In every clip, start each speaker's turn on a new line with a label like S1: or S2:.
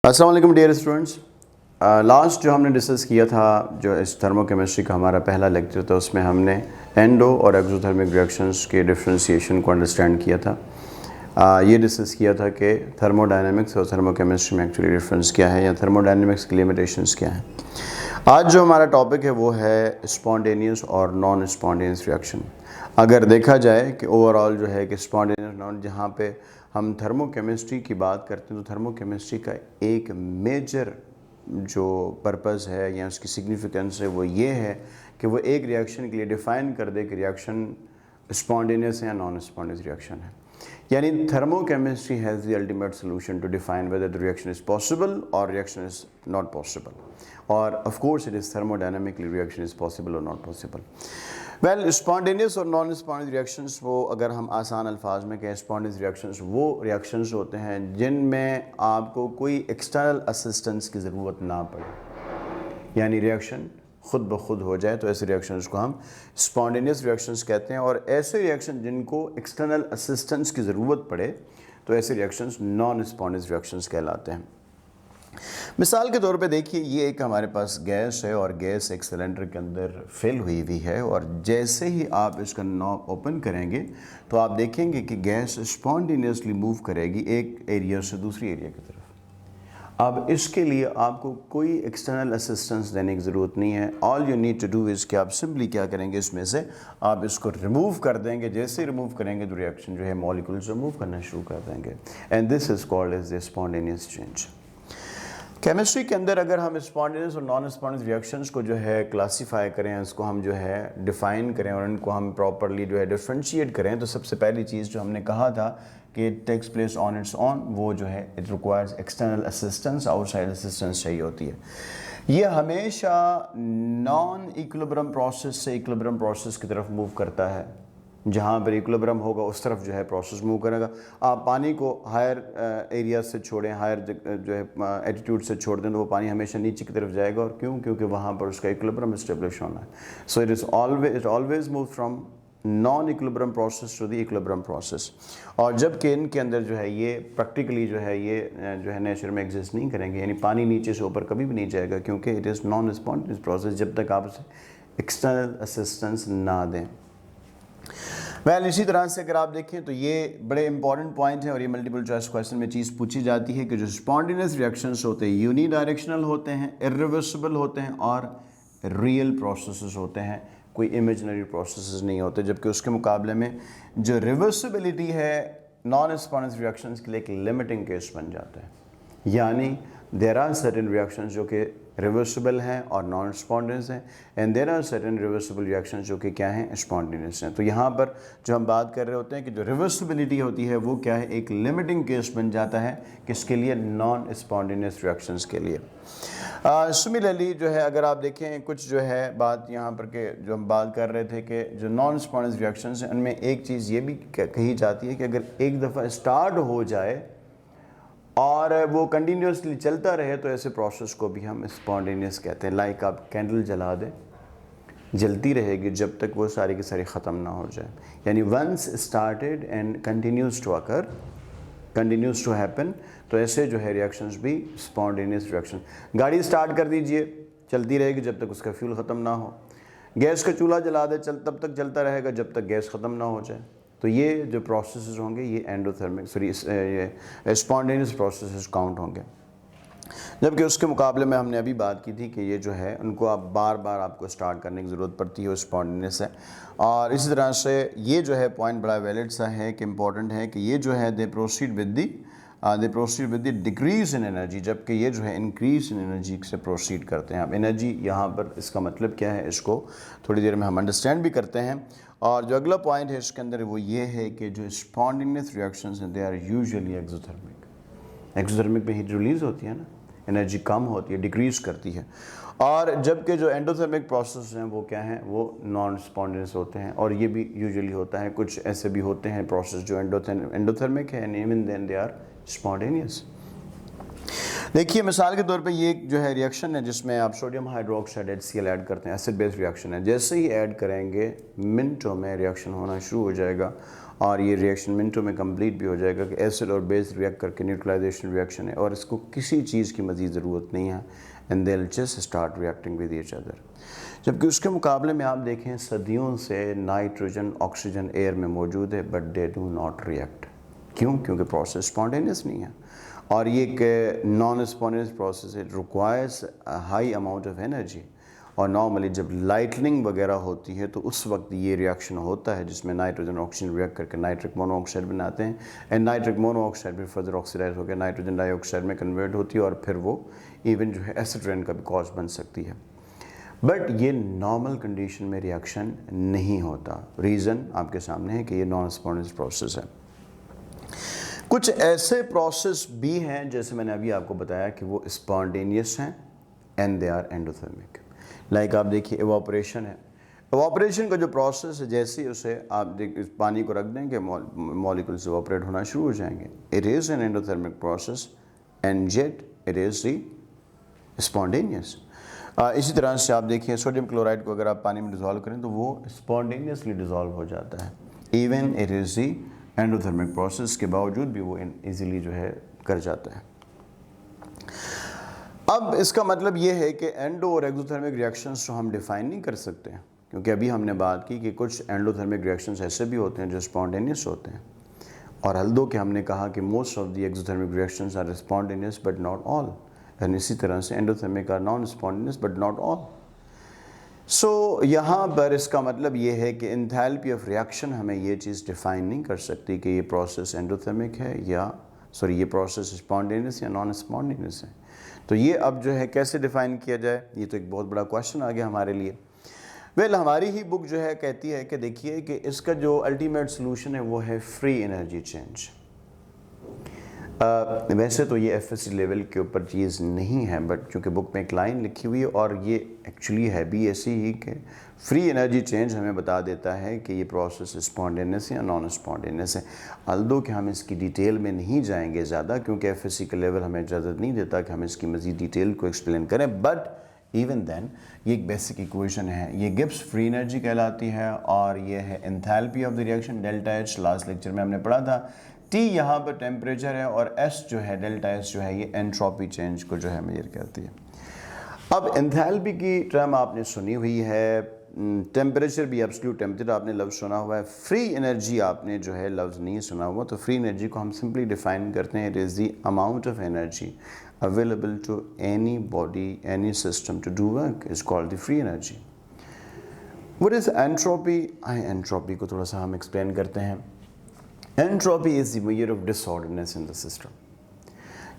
S1: अस्सलाम वालेकुम dear students. Last जो हमने डिस्कस किया था, जो इस थर्मोकेमिस्ट्री का हमारा पहला लेक्चर था, उसमें हमने एंडो और एक्सोथर्मिक रिएक्शंस के डिफरेंशिएशन को अंडरस्टैंड किया था। ये डिस्कस किया था कि थर्मोडायनेमिक्स और थर्मोकेमिस्ट्री में एक्चुअली डिफरेंस क्या है या थर्मोडायनेमिक्स की लिमिटेशंस क्या हैं। आज जो हमारा टॉपिक है वो है स्पॉन्टेनियस और नॉन स्पॉन्टेनियस रिएक्शन। अगर देखा जाए कि ओवरऑल जो है कि स्पॉन्टेनियस नॉन, जहाँ पे हम थर्मोकेमिस्ट्री की बात करते हैं तो थर्मोकेमिस्ट्री का एक मेजर जो पर्पस है या उसकी सिग्निफिकेंस है वो ये है कि वो एक रिएक्शन के लिए डिफ़ाइन कर दे कि रिएक्शन स्पॉन्टेनियस है या नॉन स्पॉन्टेनियस रिएक्शन है। यानी thermochemistry has the ultimate solution to define whether the reaction is possible और रिएक्शन इज़ नॉट पॉसिबल, और of course it is thermodynamically reaction is possible और नॉट पॉसिबल। वेल, स्पॉन्टेनियस और non spontaneous reactions, वो अगर हम आसान अल्फाज में कहें, स्पॉन्टेनियस रिएक्शंस वो रिएक्शंस होते हैं जिनमें आपको कोई एक्सटर्नल असिस्टेंस की ज़रूरत ना पड़े, यानी रिएक्शन खुद ब खुद हो जाए, तो ऐसे रिएक्शंस को हम स्पॉन्टेनियस रिएक्शंस कहते हैं। और ऐसे रिएक्शन जिनको एक्सटर्नल असिस्टेंस की ज़रूरत पड़े तो ऐसे रिएक्शंस नॉन स्पॉन्टेनियस रिएक्शंस कहलाते हैं। मिसाल के तौर पे देखिए, ये एक हमारे पास गैस है और गैस एक सिलेंडर के अंदर फिल हुई हुई है, और जैसे ही आप इसका नॉब ओपन करेंगे तो आप देखेंगे कि गैस स्पॉन्टेनियसली मूव करेगी एक एरिया से दूसरी एरिया की तरफ। अब इसके लिए आपको कोई एक्सटर्नल असिस्टेंस देने की ज़रूरत नहीं है। All you need to do is कि आप सिंपली क्या करेंगे, इसमें से आप इसको रिमूव कर देंगे। जैसे ही रिमूव करेंगे तो रिएक्शन जो है मॉलिक्यूल्स रिमूव करना शुरू कर देंगे, and this is called as the spontaneous change. Chemistry के अंदर अगर हम स्पॉन्टेनियस और नॉन स्पॉन्टेनियस रिएक्शंस को जो है क्लासीफाई करें, इसको हम जो है डिफ़ाइन करें और इनको हम प्रॉपरली जो है डिफ्रेंशिएट करें, तो सबसे पहली चीज़ जो हमने कहा था कि it takes place on its own, वो जो है it requires external assistance, outside assistance चाहिए होती है। ये हमेशा नॉन इक्विलिब्रियम प्रोसेस से इक्विलिब्रियम प्रोसेस की तरफ मूव करता है। जहाँ पर इक्विलिब्रियम होगा उस तरफ जो है प्रोसेस मूव करेगा। आप पानी को हायर एरिया से छोड़ें, हायर जो है एटीट्यूड से छोड़ दें, तो वो पानी हमेशा नीचे की तरफ जाएगा। और क्यों? क्योंकि वहाँ पर उसका इक्विलिब्रियम इस्टेब्लिश होना है। So it always move from non equilibrium process to the equilibrium process. और जबकि इनके अंदर जो है ये प्रैक्टिकली जो है ये जो है नेचर में एग्जिस्ट नहीं करेंगे, यानी पानी नीचे से ऊपर कभी भी नहीं जाएगा, क्योंकि it is non spontaneous process जब तक आप उसे एक्सटर्नल असिस्टेंस ना दें। वेल, इसी तरह से अगर आप देखें तो ये बड़े इंपॉर्टेंट पॉइंट है, और ये मल्टीपल चॉइस क्वेश्चन में चीज़ पूछी जाती है कि जो स्पॉन्टेनियस रिएक्शंस होते हैं यूनी डायरेक्शनल होते हैं, इरिवर्सिबल होते हैं और रियल प्रोसेसेस होते हैं, कोई इमेजिनरी प्रोसेसेस नहीं होते। जबकि उसके मुकाबले में जो रिवर्सिबिलिटी है नॉन स्पॉन्टेनियस रिएक्शंस के लिए एक लिमिटिंग केस बन जाता है, यानी देयर आर सर्टेन रिएक्शंस जो कि रिवर्सिबल हैं और नॉन स्पॉन्टेनियस हैं, and there are certain reversible reactions जो कि क्या हैं, स्पॉन्टेनियस हैं। तो यहाँ पर जो हम बात कर रहे होते हैं कि जो रिवर्सिबिलिटी होती है वो क्या है, एक लिमिटिंग केस बन जाता है किसके लिए, नॉन स्पॉन्टेनियस रिएक्शंस के लिए। सिमिलरली जो है अगर आप देखें कुछ जो है बात यहाँ पर के जो हम बात कर रहे थे कि जो नॉन स्पॉन्टेनियस रिएक्शंस हैं उनमें एक चीज़ ये भी कही जाती है कि अगर एक दफ़ा स्टार्ट हो जाए और वो कंटिन्यूसली चलता रहे तो ऐसे प्रोसेस को भी हम स्पॉन्टेनियस कहते हैं। लाइक आप कैंडल जला दें, जलती रहेगी जब तक वो सारी की सारी ख़त्म ना हो जाए, यानी once started and continues to occur, continues to happen, तो ऐसे जो है रिएक्शंस भी स्पॉन्टेनियस रिएक्शन। गाड़ी स्टार्ट कर दीजिए, चलती रहेगी जब तक उसका फ्यूल ख़त्म ना हो। गैस का चूल्हा जला दे, तब तक चलता रहेगा जब तक गैस ख़त्म ना हो जाए। तो ये जो प्रोसेसेस होंगे ये एंडोथर्मिक ये स्पॉन्टेनियस प्रोसेसेस काउंट होंगे। जबकि उसके मुकाबले में हमने अभी बात की थी कि ये जो है उनको आप बार बार आपको स्टार्ट करने की ज़रूरत पड़ती है, स्पॉन्टेनियस है। और इसी तरह से ये जो है पॉइंट बड़ा वैलिड सा है कि इम्पॉर्टेंट है कि ये जो है they proceed with the decrease in energy, जबकि ये जो है इंक्रीज़ इन एनर्जी से प्रोसीड करते हैं। अब एनर्जी यहाँ पर इसका मतलब क्या है, इसको थोड़ी देर में हम अंडरस्टैंड भी करते हैं। और जो अगला पॉइंट है इसके अंदर वो ये है कि जो स्पॉन्टेनियस रिएक्शंस हैं they are usually exothermic. Exothermic में हीट रिलीज़ होती है ना, एनर्जी कम होती है, डिक्रीज़ करती है। और जबकि जो एंडोथर्मिक प्रोसेस हैं वो क्या हैं, वो नॉन स्पॉन्टेनियस होते हैं, और ये भी यूजुअली होता है। कुछ ऐसे भी होते हैं प्रोसेस जो एंडोथर्मिक है and even then they are spontaneous. देखिए मिसाल के तौर पे ये जो है रिएक्शन है जिसमें आप सोडियम हाइड्रोक्साइड HCl ऐड करते हैं, एसिड बेस्ड रिएक्शन है। जैसे ही ऐड करेंगे मिनटों में रिएक्शन होना शुरू हो जाएगा, और ये रिएक्शन मिनटों में कंप्लीट भी हो जाएगा कि एसिड और बेस रिएक्ट करके न्यूट्रलाइजेशन रिएक्शन है और इसको किसी चीज़ की मज़ीद ज़रूरत नहीं है, and they will just start reacting with each other. जबकि उसके मुकाबले में आप देखें सदियों से नाइट्रोजन ऑक्सीजन एयर में मौजूद है but they do not react. क्यों? क्योंकि प्रोसेस स्पॉन्टेनियस नहीं है और ये एक नॉन स्पॉन्टेनियस प्रोसेस है, requires high amount of energy. और नॉर्मली जब लाइटनिंग वगैरह होती है तो उस वक्त ये रिएक्शन होता है जिसमें नाइट्रोजन ऑक्सीजन रिएक्ट करके नाइट्रिक मोनोऑक्साइड बनाते हैं, एंड नाइट्रिक मोनोऑक्साइड भी फर्दर ऑक्सीडाइज होकर नाइट्रोजन डाइऑक्साइड में कन्वर्ट होती है और फिर वो इवन जो है एसिड रेन का भी कॉज बन सकती है। बट ये नॉर्मल कंडीशन में रिएक्शन नहीं होता। रीज़न आपके सामने है कि ये नॉन स्पॉन्टेनियस प्रोसेस है। कुछ ऐसे प्रोसेस भी हैं जैसे मैंने अभी आपको बताया कि वो स्पॉन्टेनियस हैं and they are endothermic. Like आप देखिए एवापोरेशन है। एवापोरेशन का जो प्रोसेस है, जैसे ही उसे आप इस पानी को रख देंगे मॉलिक्यूल्स एवापोरेट होना शुरू हो जाएंगे। It is an endothermic process and yet it is the spontaneous. इसी तरह से आप देखिए सोडियम क्लोराइड को अगर आप पानी में डिज़ोल्व करें तो वो स्पॉन्टेनियसली डिज़ोल्व हो जाता है। Even it is the endothermic process के बावजूद भी वो इजीली जो है कर जाता है। अब इसका मतलब ये है कि एंडो और एक्सोथर्मिक रिएक्शंस जो हम डिफाइन नहीं कर सकते हैं, क्योंकि अभी हमने बात की कि कुछ एंडोथर्मिक रिएक्शंस ऐसे भी होते हैं जो स्पॉन्टेनियस होते हैं, और हल्दो के हमने कहा कि most of the exothermic reactions are spontaneous but not all, and इसी तरह से endothermic are non spontaneous but not all. So यहाँ पर इसका मतलब ये है कि एंथैल्पी ऑफ रिएक्शन हमें ये चीज़ डिफाइन नहीं कर सकती कि ये प्रोसेस एंडोथर्मिक है या ये प्रोसेस स्पॉन्टेनियस या नॉन स्पॉन्टेनियस है। तो ये अब जो है कैसे डिफ़ाइन किया जाए, ये तो एक बहुत बड़ा क्वेश्चन आ गया हमारे लिए। हमारी ही बुक जो है कहती है कि देखिए कि इसका जो अल्टीमेट सोल्यूशन है वो है फ्री एनर्जी चेंज। वैसे तो ये एफएससी लेवल के ऊपर चीज़ नहीं है, बट चूँकि बुक में एक लाइन लिखी हुई है और ये एक्चुअली है भी ऐसी ही कि फ्री एनर्जी चेंज हमें बता देता है कि ये प्रोसेस स्पॉन्टेनियस या नॉन स्पॉन्टेनियस है। अल्दो कि हम इसकी डिटेल में नहीं जाएंगे ज़्यादा, क्योंकि एफएससी का लेवल हमें इजाज़त नहीं देता कि हम इसकी मज़ीद डिटेल को एक्सप्लेन करें, बट इवन देन ये एक बेसिक इक्वेशन है, ये गिब्स फ्री एनर्जी कहलाती है और ये है enthalpy of the reaction delta H. Last lecture में हमने पढ़ा था T यहाँ पर टेम्परेचर है और S जो है डेल्टा S जो है ये एंट्रोपी चेंज को जो है मेजर करती है। अब एंथैल्पी की टर्म आपने सुनी हुई है, टेम्परेचर भी एब्सोल्यूट टेम्परेचर आपने लफ्ज़ सुना हुआ है, फ्री एनर्जी आपने जो है लफ्ज़ नहीं सुना हुआ। तो फ्री एनर्जी को हम सिंपली डिफाइन करते हैं, it is the amount of energy available to any body any system to do work is called the free energy. What is entropy? Entropy को थोड़ा सा हम एक्सप्लेन करते हैं। Entropy is the measure of disorderness in the system.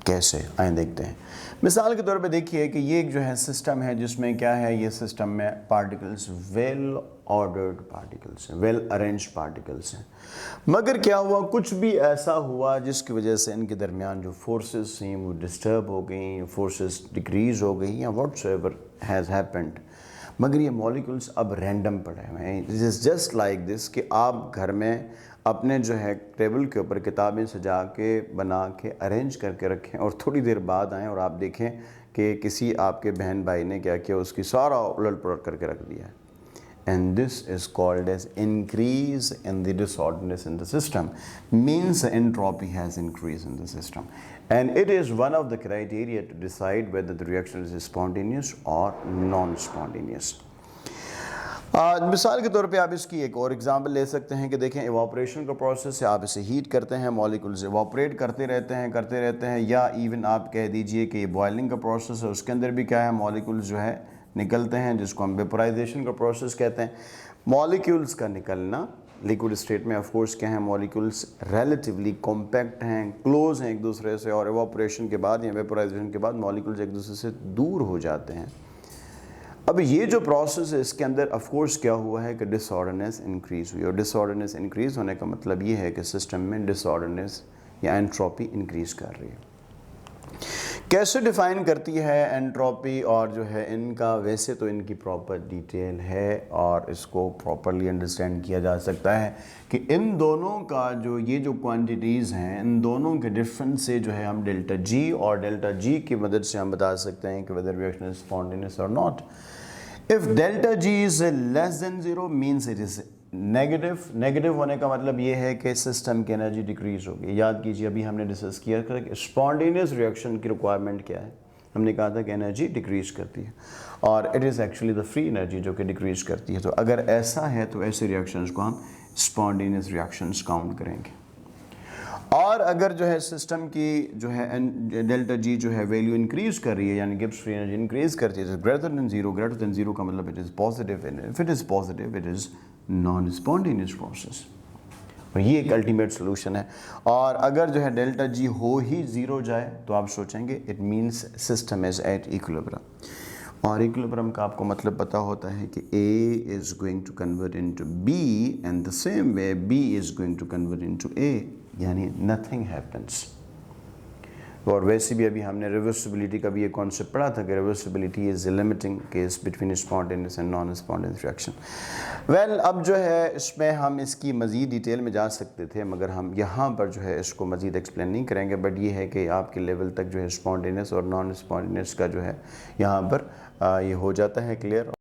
S1: कैसे आए देखते हैं। मिसाल के तौर पे देखिए कि ये एक जो है सिस्टम है जिसमें क्या है, ये सिस्टम में पार्टिकल्स वेल ऑर्डर्ड पार्टिकल्स हैं, वेल अरेंज्ड पार्टिकल्स हैं, मगर क्या हुआ, कुछ भी ऐसा हुआ जिसकी वजह से इनके दरमियान जो फोर्सेस थी वो डिस्टर्ब हो गई, फोर्सेस डिक्रीज हो गई या व्हाटसोएवर हैज़ हैपेंड, मगर ये मॉलिक्यूल्स अब रैंडम पड़े हुए हैं। This is just like this कि आप घर में अपने जो है टेबल के ऊपर किताबें सजा के बना के अरेंज करके रखें और थोड़ी देर बाद आएँ और आप देखें कि किसी आपके बहन भाई ने क्या किया, उसकी सारा उलट पुलट करके रख दिया है। And this is called as increase in the disorderness in the system, means entropy has increase in the system and it is one of the criteria to decide whether the reaction is spontaneous और non spontaneous. मिसाल के तौर पे आप इसकी एक और example ले सकते हैं कि देखें इवापोरेशन का प्रोसेस है, आप इसे हीट करते हैं, मॉलिक्यूल्स इवापोरेट करते रहते हैं, या इवन आप कह दीजिए कि ये बॉइलिंग का प्रोसेस है, उसके अंदर भी क्या है, मॉलिक्यूल्स जो है निकलते हैं, जिसको हम वेपोराइजेशन का प्रोसेस कहते हैं। मॉलिक्यूल्स का निकलना लिक्विड स्टेट में ऑफ कोर्स क्या है, मॉलिक्यूल्स रिलेटिवली कॉम्पैक्ट हैं, क्लोज हैं एक दूसरे से, और इवापोरेशन के बाद या वेपोराइजेशन के बाद मॉलिक्यूल्स एक दूसरे से दूर हो जाते हैं। अब ये जो प्रोसेस है इसके अंदर ऑफ कोर्स क्या हुआ है कि डिसऑर्डरनेस इंक्रीज़ हुई, और डिसऑर्डरनेस इंक्रीज़ होने का मतलब ये है कि सिस्टम में डिसऑर्डरनेस या एंट्रोपी इंक्रीज़ कर रही है। कैसे डिफ़ाइन करती है एंट्रोपी और जो है इनका, वैसे तो इनकी प्रॉपर डिटेल है और इसको प्रॉपरली अंडरस्टैंड किया जा सकता है कि इन दोनों का जो ये जो क्वांटिटीज़ हैं, इन दोनों के डिफरेंस से जो है हम डेल्टा जी और डेल्टा जी की मदद से हम बता सकते हैं कि वेदर रिएक्शन इज स्पॉन्टेनियस और not. If delta G is less than 0 means it is negative होने का मतलब ये है कि सिस्टम की एनर्जी डिक्रीज होगी। याद कीजिए अभी हमने डिस्कस किया था कि स्पॉन्टेनियस रिएक्शन की रिक्वायरमेंट क्या है, हमने कहा था कि एनर्जी डिक्रीज करती है और it is actually the free energy जो कि डिक्रीज करती है। तो अगर ऐसा है तो ऐसे रिएक्शंस को हम स्पॉन्टेनियस रिएक्शंस काउंट करेंगे। और अगर जो है सिस्टम की जो है डेल्टा जी जो है वैल्यू इंक्रीज कर रही है, यानी गिब्स फ्री एनर्जी इंक्रीज करती है, ग्रेटर देन जीरो का मतलब it is positive, if it is positive it is non spontaneous process, और ये एक अल्टीमेट सोल्यूशन है। और अगर जो है डेल्टा जी हो ही ज़ीरो जाए तो आप सोचेंगे it means system is at equilibrium. और इक्विलिब्रियम का आपको मतलब पता होता है कि A is going to convert into B and the same way B is going to convert into A, यानी नथिंग हैपन्स। और वैसे भी अभी हमने रिवर्सिबिलिटी का भी ये कॉन्सेप्ट पढ़ा था कि reversibility is limiting case between spontaneous and non spontaneous reaction. Well, अब जो है इसमें हम इसकी मज़ीद डिटेल में जा सकते थे, मगर हम यहाँ पर जो है इसको मज़ीद एक्सप्लेन नहीं करेंगे। बट ये है कि आपके लेवल तक जो है स्पॉन्टेनियस और नॉन स्पॉन्टेनियस का जो है यहाँ पर ये हो जाता है क्लियर।